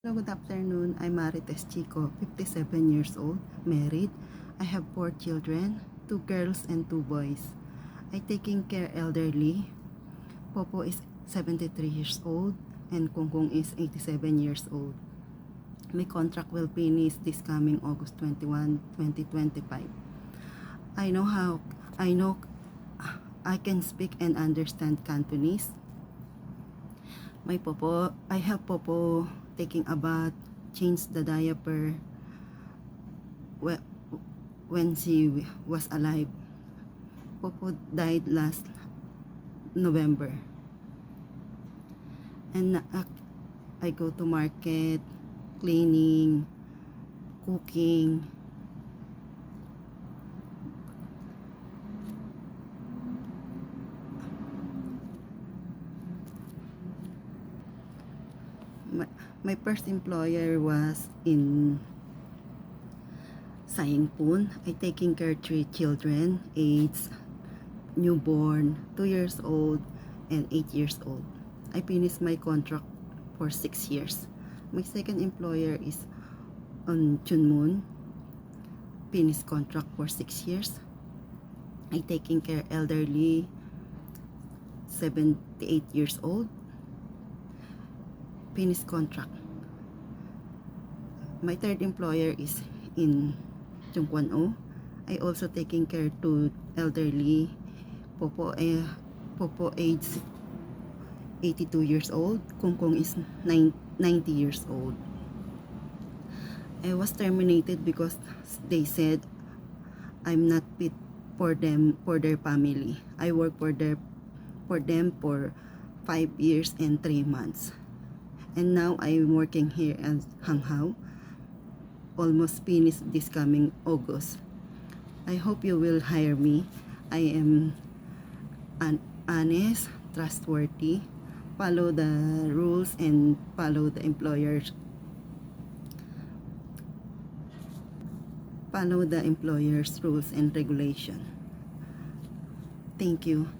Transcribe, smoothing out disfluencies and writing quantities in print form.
Hello, good afternoon. I'm Marites Chico, 57 years old, married. I have 4 children, 2 girls and 2 boys. I taking care elderly. Popo is 73 years old and Kungkung is 87 years old. My contract will finish this coming August 21, 2025. I know I can speak and understand Cantonese. I help Popo taking a bath, change the diaper when she was alive. Popo died last November. And I go to market, cleaning, cooking. My first employer was in Saingpun. I taking care 3 children, age newborn, 2 years old, and 8 years old. I finished my contract for 6 years. My second employer is on Chunmun. Finished contract for 6 years. I taking care elderly, 78 years old. Finished contract. My third employer is in Chungkwano. I also taking care to elderly. Popo age 82 years old. Kungkung is 90 years old. I was terminated because they said I'm not fit for them, for their family. I work for them for 5 years and 3 months. And now I'm working here at Hanghao. Almost finished this coming August. I hope you will hire me. I am honest, trustworthy, follow the rules and follow the employer's rules and regulation. Thank you.